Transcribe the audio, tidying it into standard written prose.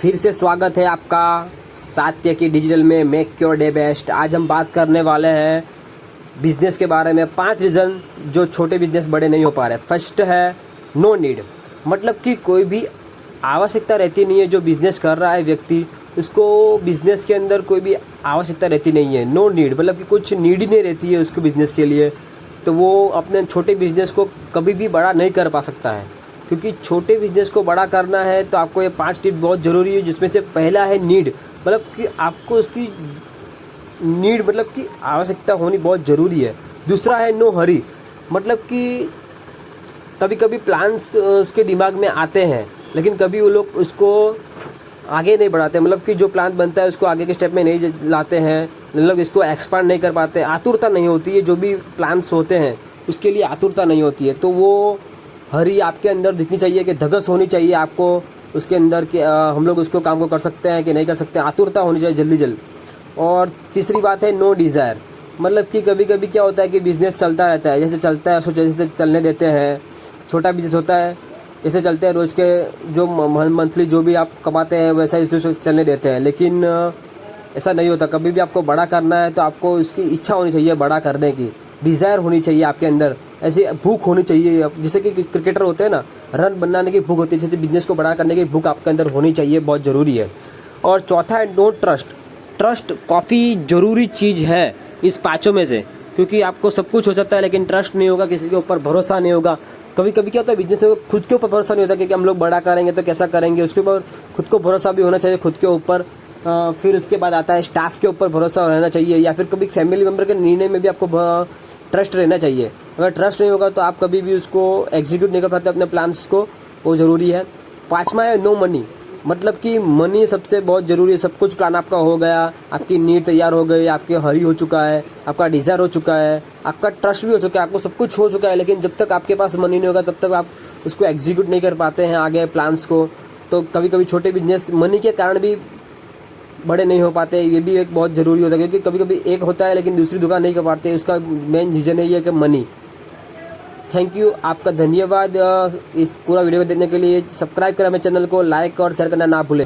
फिर से स्वागत है आपका सात्य की डिजिटल में मेक योर डे बेस्ट। आज हम बात करने वाले हैं बिजनेस के बारे में। 5 रीज़न जो छोटे बिजनेस बड़े नहीं हो पा रहे। फर्स्ट है नो नीड, मतलब कि कोई भी आवश्यकता रहती नहीं है। जो बिज़नेस कर रहा है व्यक्ति, उसको बिज़नेस के अंदर कोई भी आवश्यकता रहती नहीं है। नो नीड मतलब कि कुछ नीड ही नहीं रहती है उसको बिज़नेस के लिए, तो वो अपने छोटे बिज़नेस को कभी भी बड़ा नहीं कर पा सकता है। क्योंकि छोटे बिज़नेस को बड़ा करना है तो आपको ये 5 टिप बहुत ज़रूरी है, जिसमें से पहला है नीड, मतलब कि आपको उसकी नीड मतलब कि आवश्यकता होनी बहुत ज़रूरी है। दूसरा है नो हरी, मतलब कि कभी कभी प्लान्स उसके दिमाग में आते हैं, लेकिन कभी वो लोग उसको आगे नहीं बढ़ाते। मतलब कि जो प्लान बनता है उसको आगे के स्टेप में नहीं लाते हैं, मतलब इसको एक्सपांड नहीं कर पाते। आतुरता नहीं होती है, जो भी प्लान्स होते हैं उसके लिए आतुरता नहीं होती है। तो वो हरी आपके अंदर दिखनी चाहिए, कि धगस होनी चाहिए आपको उसके अंदर कि हम लोग उसको काम को कर सकते हैं कि नहीं कर सकते। आतुरता होनी चाहिए जल्दी जल्दी। और तीसरी बात है नो डिज़ायर, मतलब कि कभी कभी क्या होता है कि बिज़नेस चलता रहता है, जैसे चलता है उसको जैसे चलने देते हैं। छोटा बिज़नेस होता है, जैसे चलते हैं रोज़ के जो मंथली जो भी आप कमाते हैं वैसा ही उसको चलने देते हैं। लेकिन ऐसा नहीं होता। कभी भी आपको बड़ा करना है तो आपको उसकी इच्छा होनी चाहिए बड़ा करने की, डिज़ायर होनी चाहिए आपके अंदर, ऐसी भूख होनी चाहिए। जैसे कि क्रिकेटर होते हैं ना, रन बनाने की भूख होती है, जैसे बिजनेस को बड़ा करने की भूख आपके अंदर होनी चाहिए, बहुत ज़रूरी है। और चौथा है नो ट्रस्ट। ट्रस्ट काफ़ी ज़रूरी चीज़ है इस पाँचों में से, क्योंकि आपको सब कुछ हो सकता है लेकिन ट्रस्ट नहीं होगा, किसी के ऊपर भरोसा नहीं होगा। कभी कभी क्या होता है बिजनेस में खुद के ऊपर भरोसा नहीं होता कि हम लोग बड़ा करेंगे तो कैसा करेंगे, उसके ऊपर खुद को भरोसा भी होना चाहिए, खुद के ऊपर। फिर उसके बाद आता है स्टाफ के ऊपर भरोसा रहना चाहिए, या फिर कभी फैमिली मेम्बर के निर्णय में भी आपको ट्रस्ट रहना चाहिए। अगर ट्रस्ट नहीं होगा तो आप कभी भी उसको एग्जीक्यूट नहीं कर पाते अपने प्लान्स को, वो ज़रूरी है। पाँचवा है नो मनी, मतलब कि मनी सबसे बहुत ज़रूरी है। सब कुछ प्लान आपका हो गया, आपकी नीड तैयार हो गई, आपके हरी हो चुका है, आपका डिज़ायर हो चुका है, आपका ट्रस्ट भी हो चुका है, आपको सब कुछ हो चुका है, लेकिन जब तक आपके पास मनी नहीं होगा तब तक आप उसको एग्जीक्यूट नहीं कर पाते हैं आगे प्लान्स को। तो कभी कभी छोटे बिजनेस मनी के कारण भी बड़े नहीं हो पाते। ये भी एक बहुत ज़रूरी होता है, क्योंकि कभी कभी एक होता है लेकिन दूसरी दुकान नहीं कर पाते। उसका मेन रीज़न यही है कि मनी। थैंक यू, आपका धन्यवाद इस पूरा वीडियो को देखने के लिए। सब्सक्राइब करें हमें चैनल को, लाइक और शेयर करना ना भूलें।